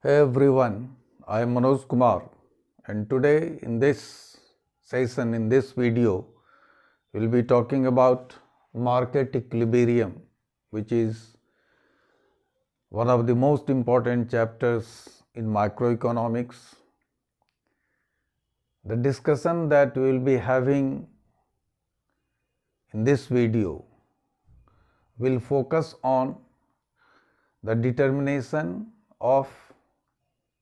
Hey everyone, I am Manoj Kumar, and today in this session, in this video, we will be talking about market equilibrium, which is one of the most important chapters in microeconomics. The discussion that we will be having in this video will focus on the determination of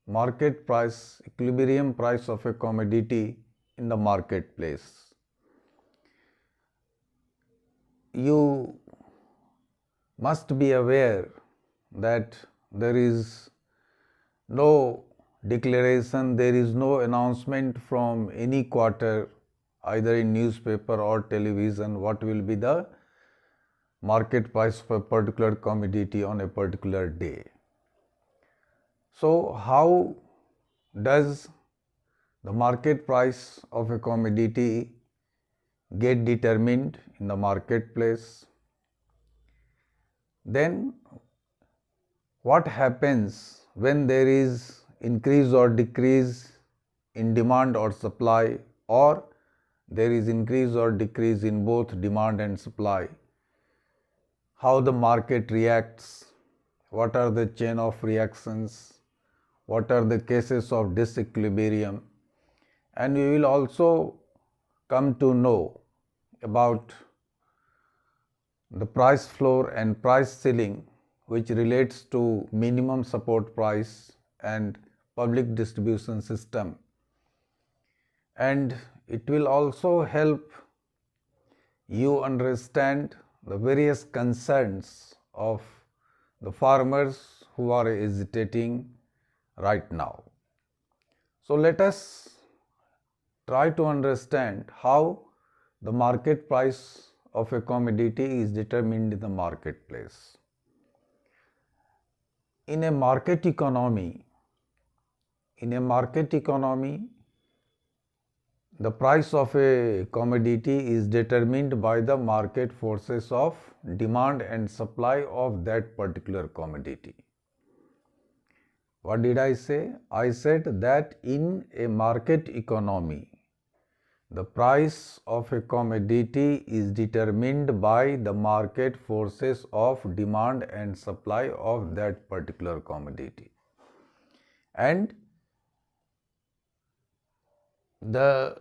market price, equilibrium price of a commodity in the marketplace. You must be aware that there is no declaration, there is no announcement from any quarter, either in newspaper or television, what will be the market price of a particular commodity on a particular day. So, how does the market price of a commodity get determined in the marketplace? Then, what happens when there is increase or decrease in demand or supply, or there is increase or decrease in both demand and supply? How the market reacts? What are the chain of reactions? What are the cases of disequilibrium? And we will also come to know about the price floor and price ceiling, which relates to minimum support price and public distribution system. And it will also help you understand the various concerns of the farmers who are hesitating right now. So, let us try to understand how the market price of a commodity is determined in the marketplace. In a market economy, the price of a commodity is determined by the market forces of demand and supply of that particular commodity. What did I say? I said that in a market economy, the price of a commodity is determined by the market forces of demand and supply of that particular commodity. And the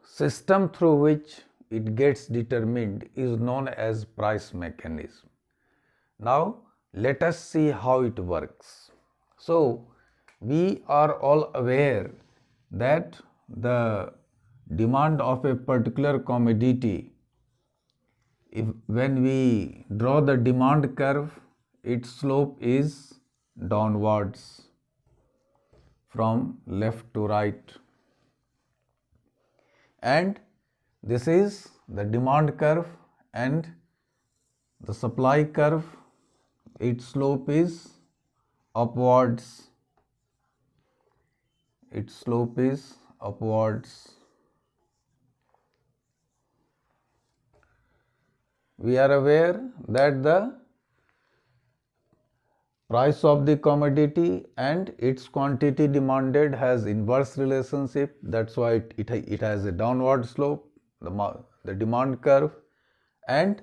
system through which it gets determined is known as price mechanism. Now, let us see how it works. So, we are all aware that the demand of a particular commodity, when we draw the demand curve, its slope is downwards from left to right, and this is the demand curve, and the supply curve, its slope is upwards. Its slope is upwards. We are aware that the price of the commodity and its quantity demanded has inverse relationship. That's why it has a downward slope, the demand curve, and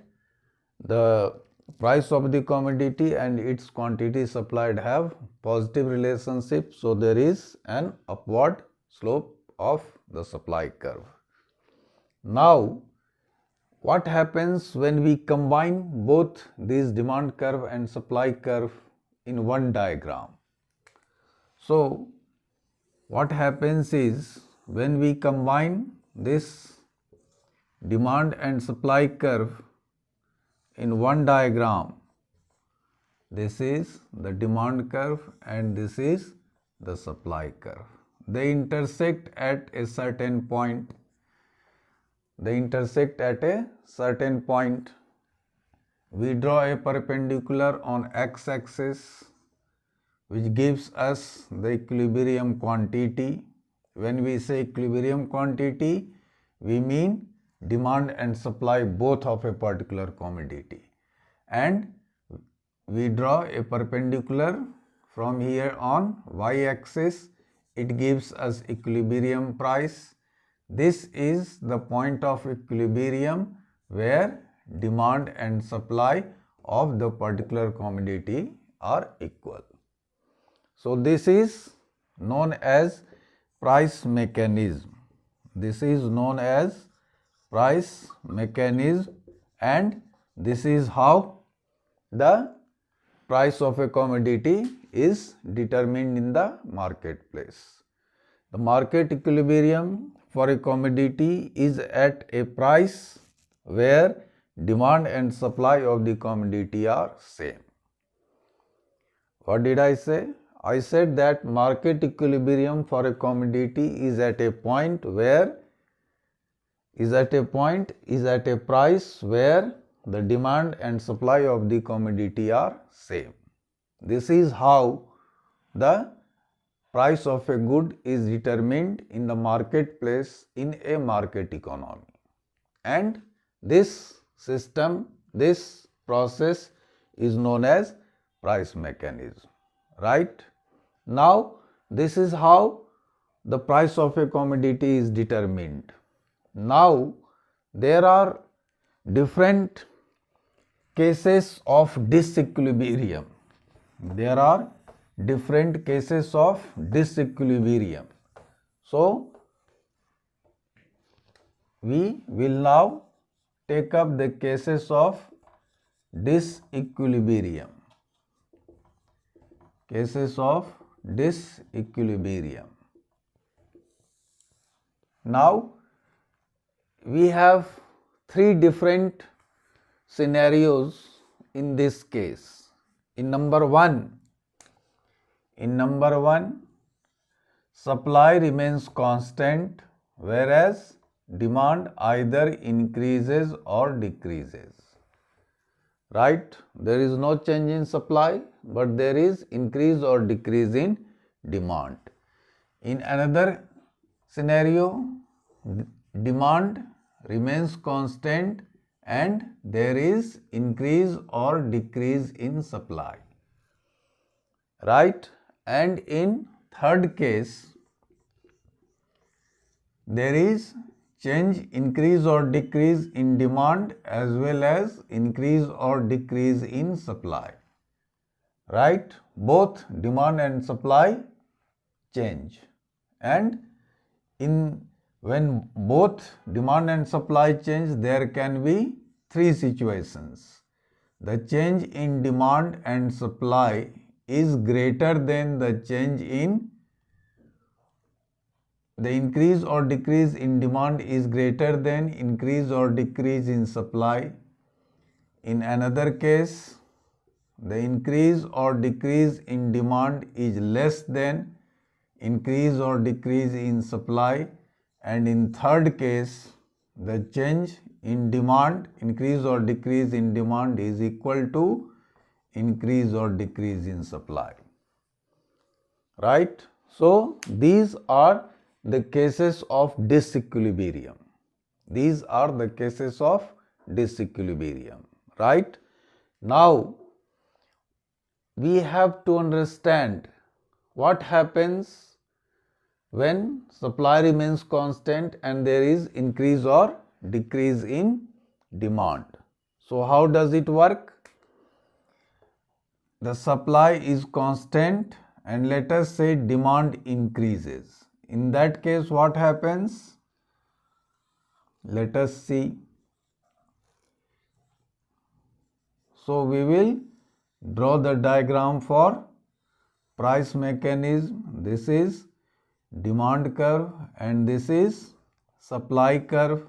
the price of the commodity and its quantity supplied have positive relationship. So, there is an upward slope of the supply curve. Now, what happens when we combine both these demand curve and supply curve in one diagram? So, what happens is when we combine this demand and supply curve in one diagram, this is the demand curve and this is the supply curve. They intersect at a certain point. We draw a perpendicular on x-axis, which gives us the equilibrium quantity. When we say equilibrium quantity, we mean demand and supply both of a particular commodity. And we draw a perpendicular from here on y-axis, it gives us equilibrium price. This is the point of equilibrium where demand and supply of the particular commodity are equal. So this is known as price mechanism. This is known as price mechanism, and this is how the price of a commodity is determined in the marketplace. The market equilibrium for a commodity is at a price where demand and supply of the commodity are same. What did I say? I said that market equilibrium for a commodity is at a point where is at a price where the demand and supply of the commodity are same. This is how the price of a good is determined in the marketplace in a market economy. And this system, this process is known as price mechanism, right? Now, this is how the price of a commodity is determined. Now, there are different cases of disequilibrium. There are different cases of disequilibrium. So, we will now take up the cases of disequilibrium. Cases of disequilibrium. Now, we have three different scenarios in this case. In number one, supply remains constant, whereas demand either increases or decreases. Right? There is no change in supply, but there is increase or decrease in demand. In another scenario, demand remains constant and there is increase or decrease in supply. Right? And in third case, there is change, increase or decrease in demand as well as increase or decrease in supply. Right? Both demand and supply change. And when both demand and supply change, there can be three situations. The change in demand and supply is greater than the change in the increase or decrease in demand is greater than increase or decrease in supply. In another case, the increase or decrease in demand is less than increase or decrease in supply. And in third case, the change in demand, increase or decrease in demand is equal to increase or decrease in supply. Right? So, these are the cases of disequilibrium. These are the cases of disequilibrium. Right? Now, we have to understand what happens when supply remains constant and there is increase or decrease in demand. So, how does it work? The supply is constant and let us say demand increases. In that case, what happens? Let us see. So, we will draw the diagram for price mechanism. This is demand curve and this is supply curve.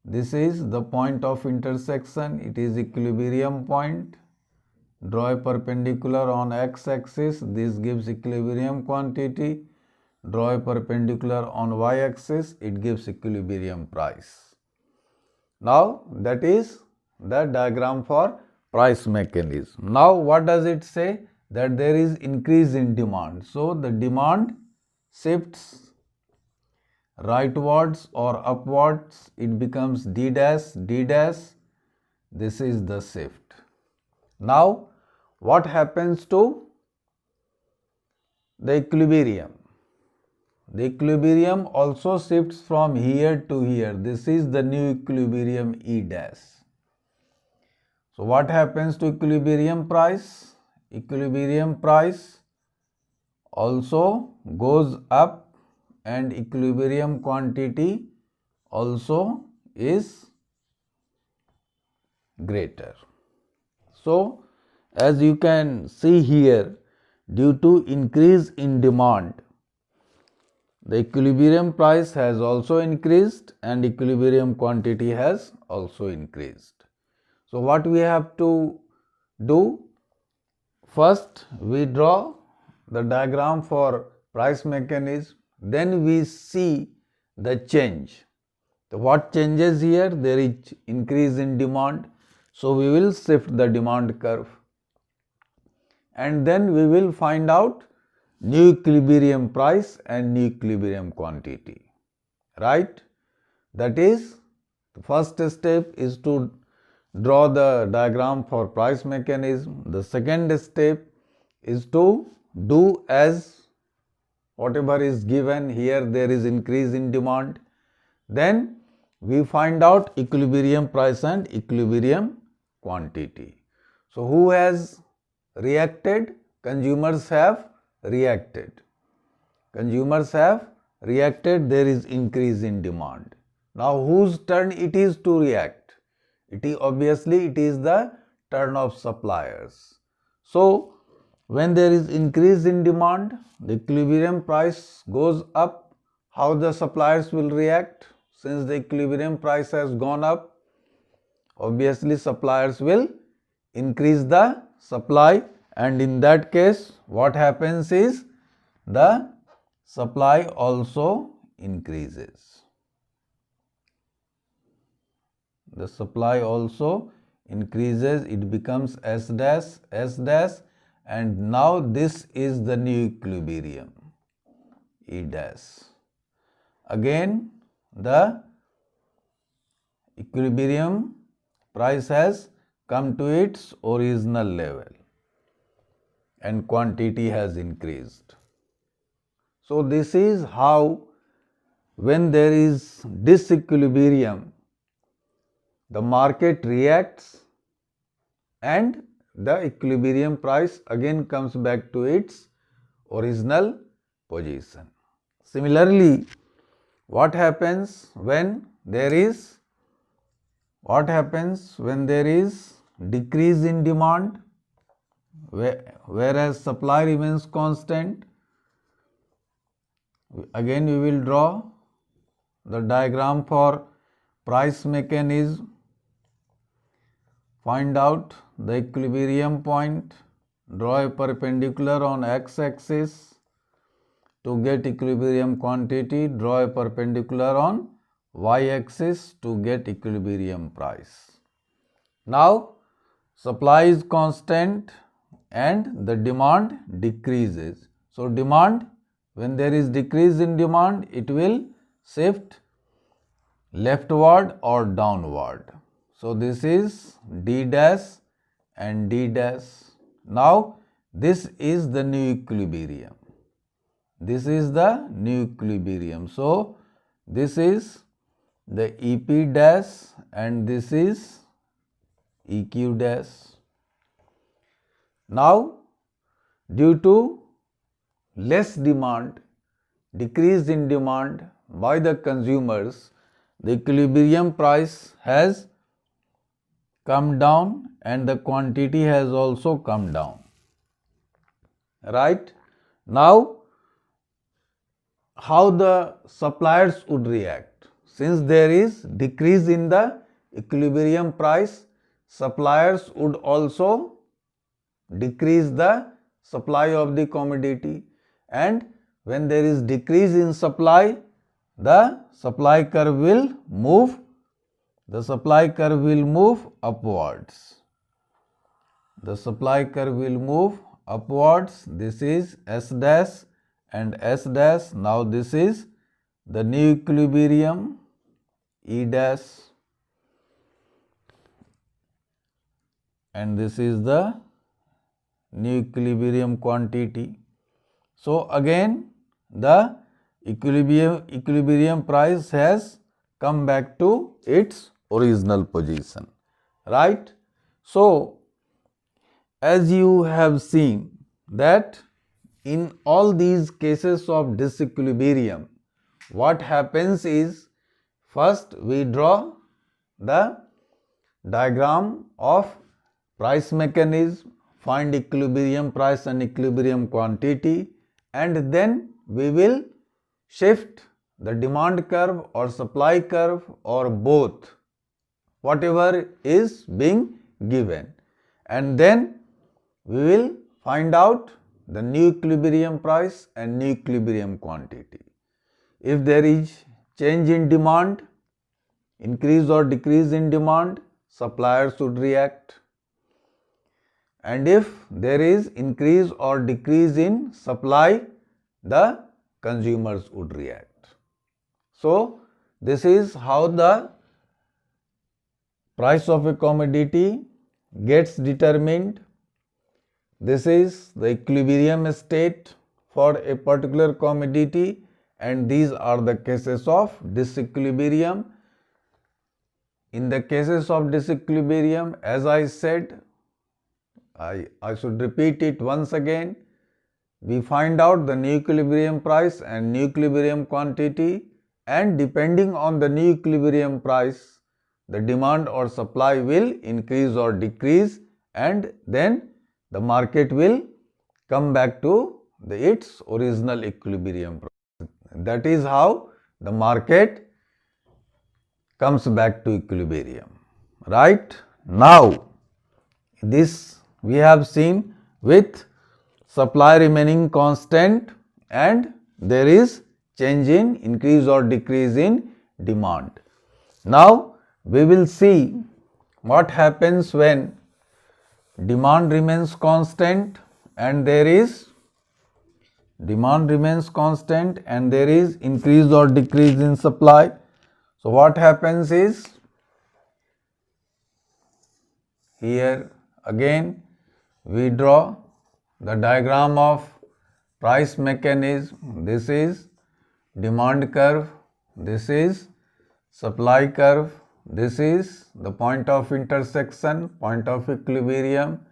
This is the point of intersection. It is equilibrium point. Draw a perpendicular on x-axis. This gives equilibrium quantity. Draw a perpendicular on y-axis. It gives equilibrium price. Now, that is the diagram for price mechanism. Now, what does it say? That there is increase in demand. So, the demand shifts rightwards or upwards. It becomes D dash, D dash. This is the shift. Now, what happens to the equilibrium? The equilibrium also shifts from here to here. This is the new equilibrium E dash. So what happens to equilibrium price? Equilibrium price also goes up and equilibrium quantity also is greater. So as you can see here, due to increase in demand, the equilibrium price has also increased and equilibrium quantity has also increased. So what we have to do? First we draw the diagram for price mechanism, then we see the change. So what changes here? There is increase in demand, so we will shift the demand curve, and then we will find out new equilibrium price and new equilibrium quantity, right? That is, the first step is to draw the diagram for price mechanism. The second step is to do as whatever is given here. There is increase in demand, then we find out equilibrium price and equilibrium quantity. So who has reacted? Consumers have reacted. Consumers have reacted, there is increase in demand. Now whose turn it is to react? Obviously it is the turn of suppliers. So when there is increase in demand, the equilibrium price goes up. How the suppliers will react? Since the equilibrium price has gone up, obviously suppliers will increase the supply, and in that case what happens is the supply also increases. The supply also increases, it becomes S dash, S dash, and now this is the new equilibrium, E dash. Again the equilibrium price has come to its original level and quantity has increased. So this is how, when there is disequilibrium, the market reacts and the equilibrium price again comes back to its original position. Similarly, what happens when there is decrease in demand, whereas supply remains constant? Again we will draw the diagram for price mechanism. Find out the equilibrium point, draw a perpendicular on x-axis. To get equilibrium quantity, draw a perpendicular on y-axis to get equilibrium price. Now supply is constant and the demand decreases. So demand, when there is decrease in demand, it will shift leftward or downward. So this is D dash and D dash. Now this is the new equilibrium. This is the new equilibrium. So this is the EP dash and this is EQ dash. Now due to less demand, decrease in demand by the consumers, the equilibrium price has come down and the quantity has also come down, right? Now how the suppliers would react? Since there is decrease in the equilibrium price, suppliers would also decrease the supply of the commodity, and when there is decrease in supply, the supply curve will move upwards. The supply curve will move upwards. This is S dash and S dash. Now this is the new equilibrium, E dash, and this is the new equilibrium quantity. So again the equilibrium price has come back to its original position, right? So as you have seen that in all these cases of disequilibrium, what happens is, first we draw the diagram of price mechanism, find equilibrium price and equilibrium quantity, and then we will shift the demand curve or supply curve or both, whatever is being given, and then we will find out the new equilibrium price and new equilibrium quantity. If there is change in demand, increase or decrease in demand, suppliers should react, and if there is increase or decrease in supply, the consumers would react. So this is how the price of a commodity gets determined. This is the equilibrium state for a particular commodity, and these are the cases of disequilibrium. In the cases of disequilibrium, as I said, I should repeat it once again, we find out the new equilibrium price and new equilibrium quantity, and depending on the new equilibrium price, the demand or supply will increase or decrease, and then the market will come back to its original equilibrium price. That is how the market comes back to equilibrium, right? Now this we have seen with supply remaining constant and there is change in increase or decrease in demand. Now we will see what happens when demand remains constant and there is increase or decrease in supply. So what happens is, here again we draw the diagram of price mechanism. This is demand curve, this is supply curve, this is the point of intersection, point of equilibrium.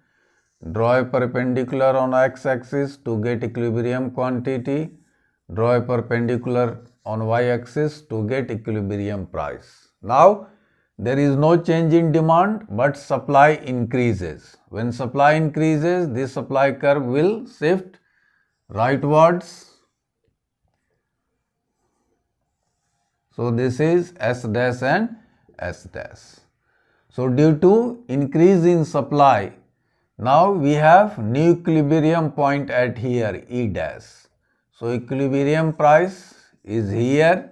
Draw a perpendicular on x-axis to get equilibrium quantity, draw a perpendicular on y-axis to get equilibrium price. Now there is no change in demand but supply increases. When supply increases, this supply curve will shift rightwards. So this is S dash and S dash. So due to increase in supply, now we have new equilibrium point at here, E dash. So equilibrium price is here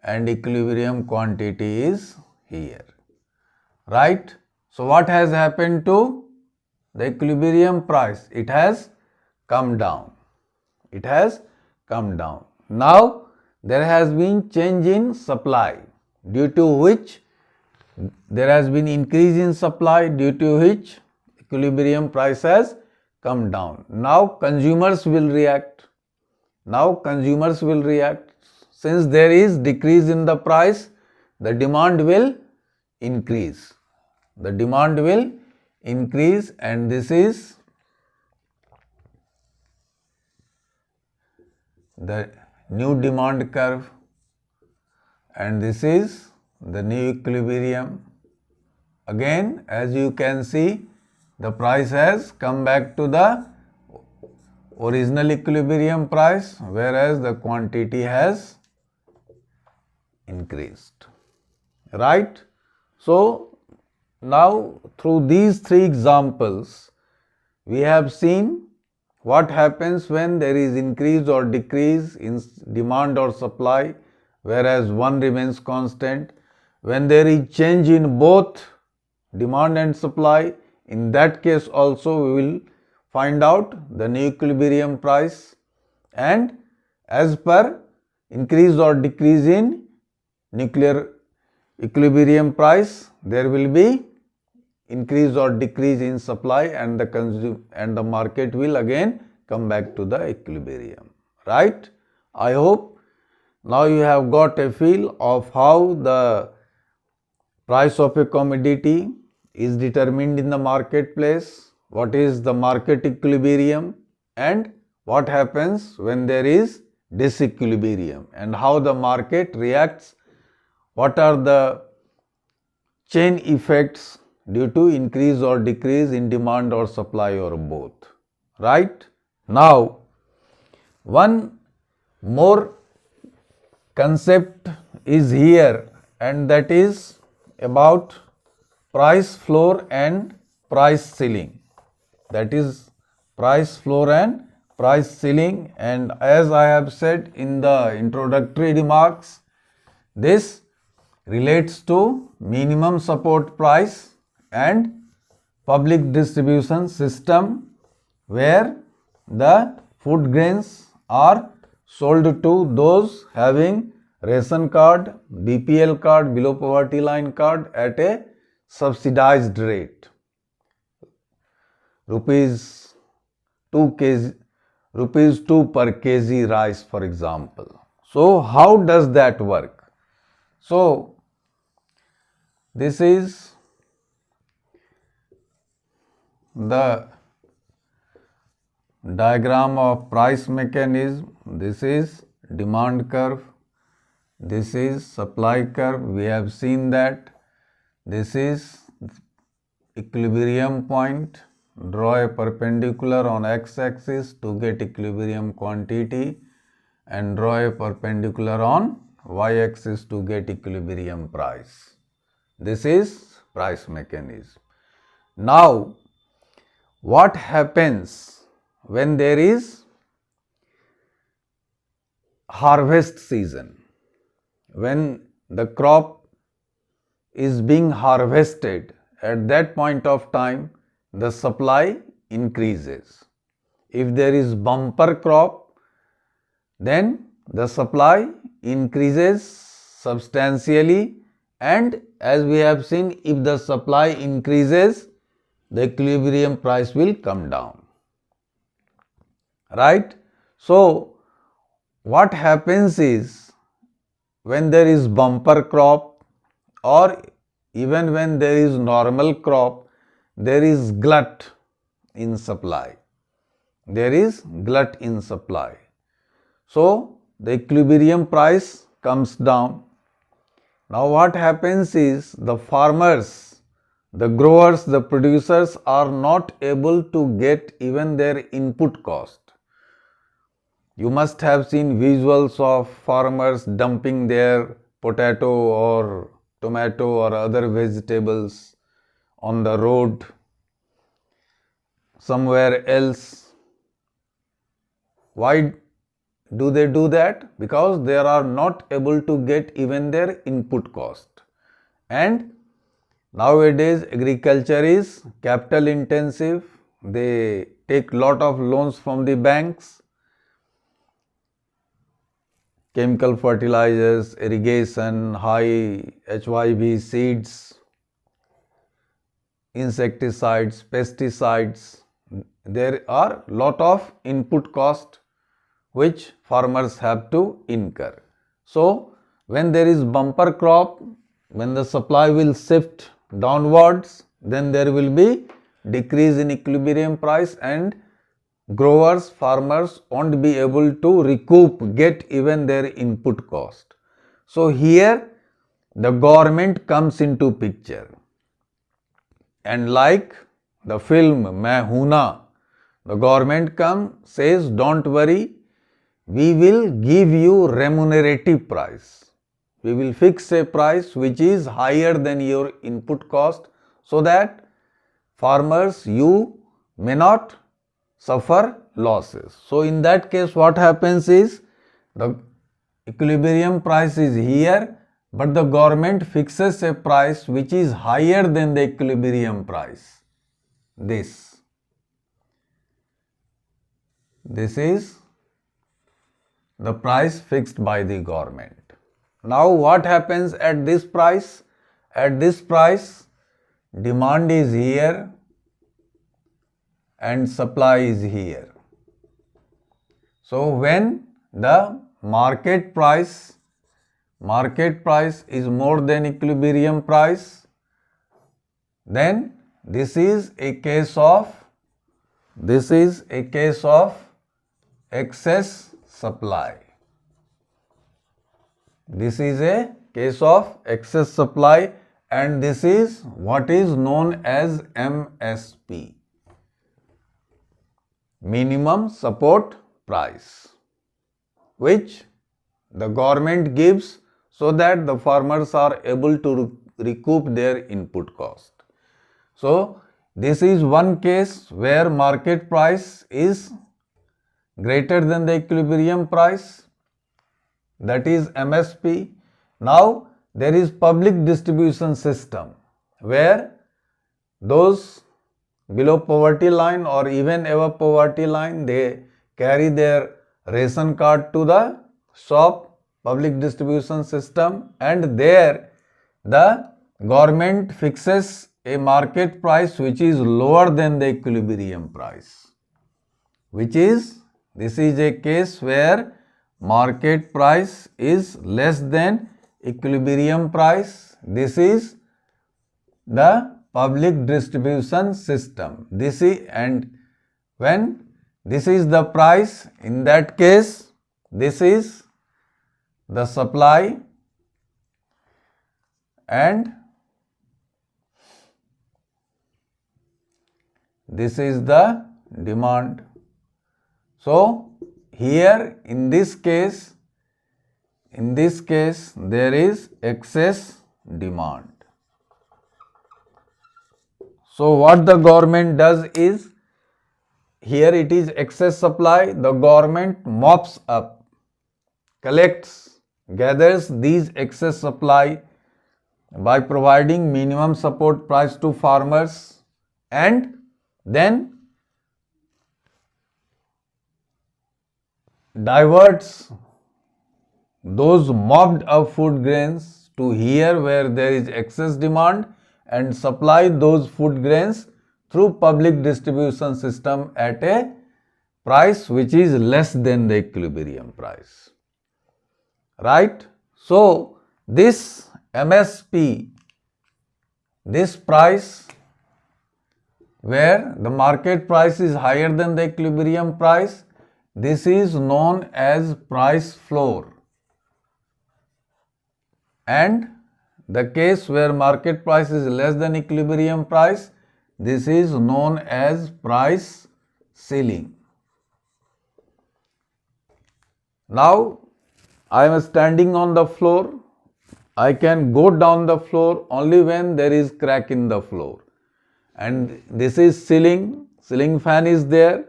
and equilibrium quantity is here, right? So what has happened to the equilibrium price? It has come down. It has come down. Now there has been change in supply, due to which there has been increase in supply, due to which equilibrium price has come down. Now consumers will react. Since there is decrease in the price, the demand will increase. And this is the new demand curve and this is the new equilibrium. Again, as you can see, the price has come back to the original equilibrium price, whereas the quantity has increased, right? So now through these three examples, we have seen what happens when there is increase or decrease in demand or supply, whereas one remains constant. When there is change in both demand and supply, in that case also we will find out the new equilibrium price, and as per increase or decrease in nuclear equilibrium price, there will be increase or decrease in supply, and the market will again come back to the equilibrium, right? I hope now you have got a feel of how the price of a commodity is determined in the marketplace, what is the market equilibrium, and what happens when there is disequilibrium, and how the market reacts, what are the chain effects due to increase or decrease in demand or supply or both, right? Now, one more concept is here, and that is about price floor and price ceiling. That is price floor and price ceiling, and as I have said in the introductory remarks, this relates to minimum support price and public distribution system, where the food grains are sold to those having ration card, BPL card, below poverty line card at a subsidized rate. Rupees 2 per kg rice, for example. So how does that work? So this is the diagram of price mechanism. This is demand curve. This is supply curve. We have seen that. This is equilibrium point. Draw a perpendicular on x-axis to get equilibrium quantity, and draw a perpendicular on y-axis to get equilibrium price. This is price mechanism. Now, what happens when there is harvest season? When the crop is being harvested, at that point of time, the supply increases. If there is bumper crop, then the supply increases substantially, and as we have seen, if the supply increases, the equilibrium price will come down, right? So what happens is, when there is bumper crop, or even when there is normal crop, there is glut in supply. There is glut in supply. So the equilibrium price comes down. Now what happens is, the farmers, the growers, the producers are not able to get even their input cost. You must have seen visuals of farmers dumping their potato or tomato or other vegetables on the road somewhere else. Why do they do that? Because they are not able to get even their input cost. And nowadays agriculture is capital intensive. They take lot of loans from the banks. Chemical fertilizers, irrigation, high HYV seeds, insecticides, pesticides. There are lot of input cost which farmers have to incur. So when there is bumper crop, when the supply will shift downwards, then there will be decrease in equilibrium price, and growers, farmers won't be able to recoup, get even their input cost. So here the government comes into picture, and like the film Main Hoon Na, the government says, don't worry, we will give you remunerative price. We will fix a price which is higher than your input cost, so that farmers, you may not suffer losses. So in that case, what happens is, the equilibrium price is here, but the government fixes a price which is higher than the equilibrium price. This is the price fixed by the government. Now what happens at this price? At this price, demand is here and supply is here. So when the market price is more than equilibrium price, then this is a case of excess supply. This is a case of excess supply, and this is what is known as MSP, minimum support price, which the government gives so that the farmers are able to recoup their input cost. So this is one case where market price is greater than the equilibrium price, that is MSP. Now there is public distribution system where those below poverty line or even above poverty line, they carry their ration card to the shop, public distribution system, and there the government fixes a market price which is lower than the equilibrium price, this is a case where market price is less than equilibrium price. This is the public distribution system. And when this is the price, in that case, this is the supply and this is the demand. So here in this case there is excess demand. So what the government does is, here it is excess supply, the government mops up, gathers these excess supply by providing minimum support price to farmers, and then diverts those mopped up food grains to here where there is excess demand and supply those food grains through public distribution system at a price which is less than the equilibrium price. Right? So this MSP, this price where the market price is higher than the equilibrium price, this is known as price floor. And the case where market price is less than equilibrium price, this is known as price ceiling. Now I am standing on the floor. I can go down the floor only when there is crack in the floor. And this is ceiling fan is there.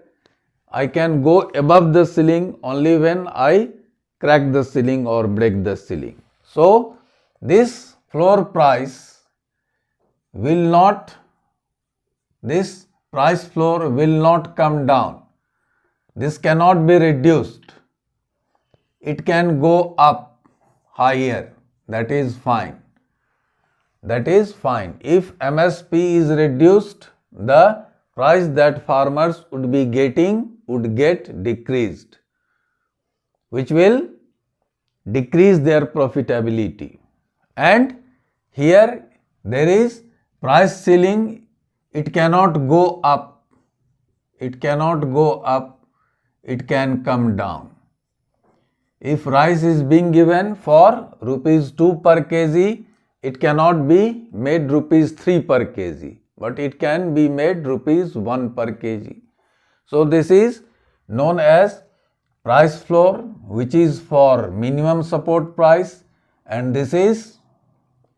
I can go above the ceiling only when I crack the ceiling or break the ceiling. So this floor price this price floor will not come down. This cannot be reduced. It can go up higher. That is fine. If MSP is reduced, the price that farmers would be getting would get decreased, which will decrease their profitability. And here there is price ceiling. It cannot go up. It can come down. If rice is being given for rupees 2 per kg, it cannot be made rupees 3 per kg, but it can be made rupees 1 per kg. So this is known as price floor, which is for minimum support price, and this is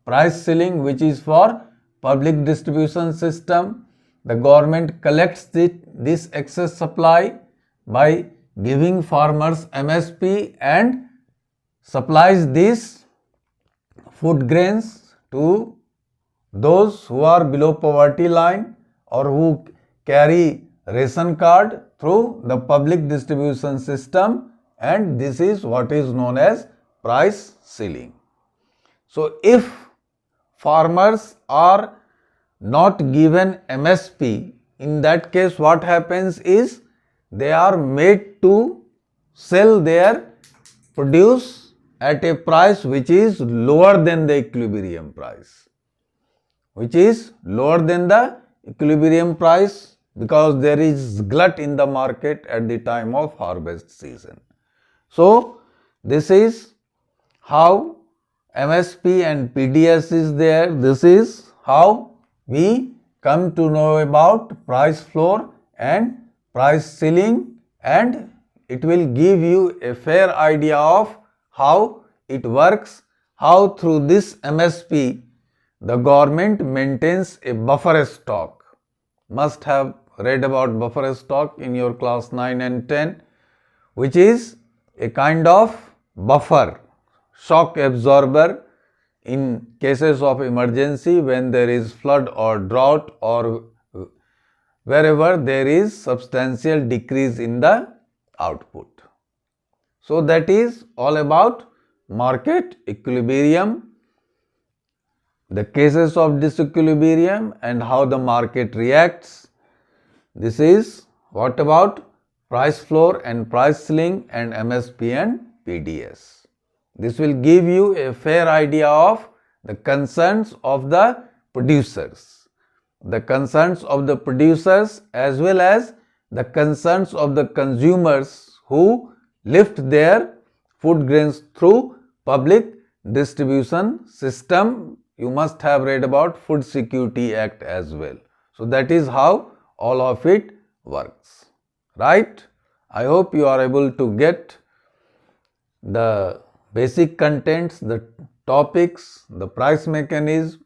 price ceiling, which is for public distribution system. The government collects this excess supply by giving farmers MSP and supplies these food grains to those who are below poverty line or who carry ration card through the public distribution system, and this is what is known as price ceiling. So if farmers are not given MSP, in that case what happens is they are made to sell their produce at a price which is lower than the equilibrium price, because there is glut in the market at the time of harvest season. So this is how MSP and PDS is there. This is how we come to know about price floor and price ceiling, and it will give you a fair idea of how it works, how through this MSP the government maintains a buffer stock. Must have read about buffer stock in your class 9 and 10, which is a kind of buffer, shock absorber in cases of emergency when there is flood or drought or wherever there is substantial decrease in the output. So that is all about market equilibrium, the cases of disequilibrium and how the market reacts. This is what about price floor and price ceiling and MSP and PDS. This will give you a fair idea of the concerns of the producers. The concerns of the producers as well as the concerns of the consumers who lift their food grains through public distribution system. You must have read about Food Security Act as well. So that is how all of it works, right? I hope you are able to get the basic contents, the topics, the price mechanism,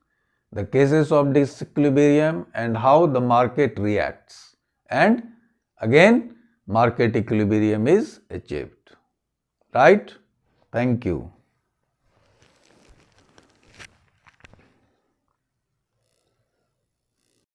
the cases of disequilibrium and how the market reacts, and again market equilibrium is achieved, right? Thank you.